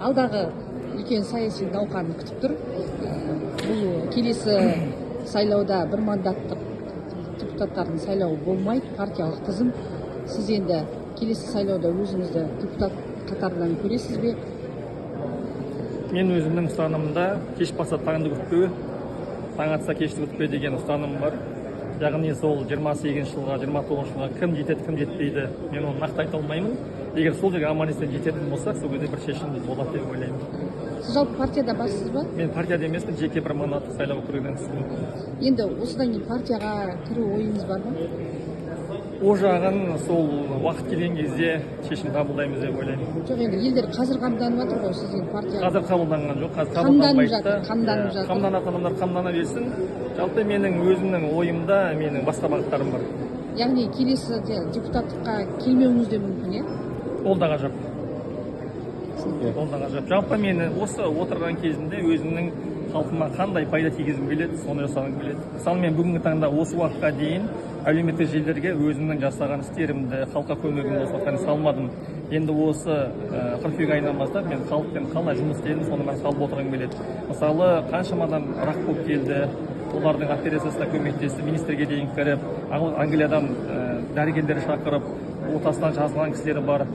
алдағы үлкен саяси науқан күтіп тұр. Бұл келесі сайлауда бір мандаттық депутаттардың сайлауы болмайды, партиялық тізім. Сіз енді келесі сайлауда өзіңізді депутат қатарынан көресіз бе? Мен өзімнің ұстанымымда кеш баса таңды күтпеу, таң атса кешті күтпе деген ұстанымым бар. Яғни сол 28 жылға, 29 жылға кім жетеді, кім жетпейді, мен оны нақты айта алмаймын. Егер сол жерге аман-есен жететін болсақ, сол кезде бір шешім болады деп ойлаймын. Сіз жалпы партияда барсыз ба? Мен партияда емеспін, жеке бір мандатты сайлау көруден түстім. Енді осыдан кейін партияға кіру ойыңыз бар ма? О жағын сол уақыт келген кезде шешім қабылдаймыз деп ойлаймын. Жоқ, енді елдер қазір қамданып жатыр ғой, сіз енді партияға. Қазір қабылданған жоқ, қазір қамданып жатыр. Қамданатын адамдар қамдана берсін. Жалпы менің өзімнің ойымда менің басқа бағыттарым бар. Яғни келесі депутаттыққа келмеуіңіз де мүмкін, иә? Ол да ғажап. Ол да ғажап. Жалпы мен осы отырған кезінде өзімнің халқыма қандай пайда тигізгім келеді, соны жасағым келеді. Мысалы мен бүгінгі таңда осы уақытқа дейін әлеуметтік желілерге өзімнің жасаған істерімді, халыққа көмегімді осы уақытқа салмадым. Енді осы қыркүйек айынан бастап мен халықпен қалай жұмыс істедім, соны мен салып отырғым келеді. Мысалы қаншама адам рак болып келді, олардың операциясына көмектесті, министрге дейін кіріп, Англиядан дәрігерлер шақырып, отасынан жазылған кісілер бар.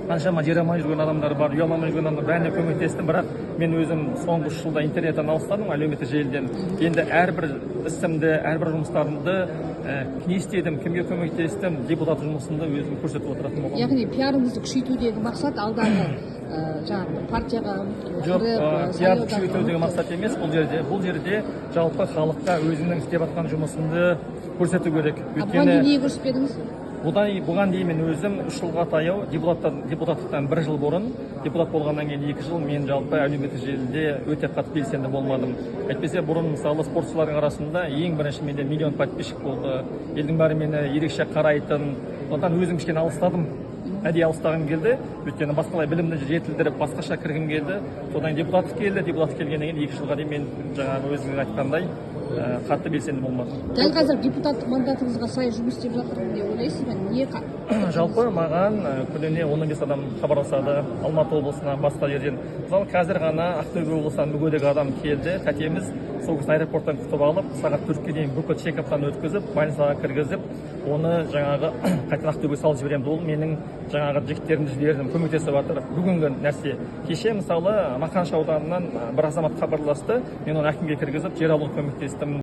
Қаншама жер алмай жүрген адамдар бар, үй алмай жүрген адамдар бәріне көмектестім, бірақ мен өзім соңғы 3 жылда интернеттен алыстадым, әлеуметтік желіден. Енді әрбір ісімді, әрбір жұмыстарымды не істедім, кімге көмектестім, депутат жұмысымды өзім көрсетіп отыратын боламын. Яғни пиарыңызды күшейтудегі мақсат алдағы жаңағы партияға жоқ, пиар күшейтудегі мақсат емес бұл жерде жалпы халыққа өзімнің істеп жатқан жұмысымды көрсету керек. Бұған дейін не көрсетпедіңіз? Бұған дейін мен өзім 3 жылға таяу депутаттықтан 1 жыл бұрын, депутат болғаннан кейін 2 жыл мен жалпы әлеуметтік желіде өте қатты белсенді болмадым. Әйтпесе бұрын мысалы спортшылардың арасында ең бірінші менде миллион подписчик болды. Елдің бәрі мені ерекше қарайтын. Сондықтан өзім кішкене алыстадым. Әдейі алыстағым келді. Өйткені басқалай білімді жетілдіріп, басқаша кіргім келді. Содан депутаттық келді. Депутаттық келгеннен кейін 2 жылға дейін мен жаңағы өзіңіз айтқандай қатты белсенді болмадым. Дәл қазір депутаттық мандатыңызға сай жұмыс істеп жатырмын деп ойлайсыз ба? Не? Жалпы маған күніне 15 адам хабарласады, Алматы облысынан, басқа жерден. Мысалы қазір ғана Ақтөбе облысынан мүгедек адам келді, тәтеміз сол кісіні аэропорттан күтіп алып, сағат 4-ке дейін бүкіл чекаптан өткізіп, больницаға кіргізіп, оны жаңағы қайтадан Ақтөбеге салып жіберемін. Ол менің жаңағы жігіттерімді жібердім, көмектесіп жатыр. Бүгінгі нәрсе. Кеше мысалы Мақаншы ауданынан бір азамат хабарласты, мен оны әкімге кіргізіп, жер алуға көмектестім.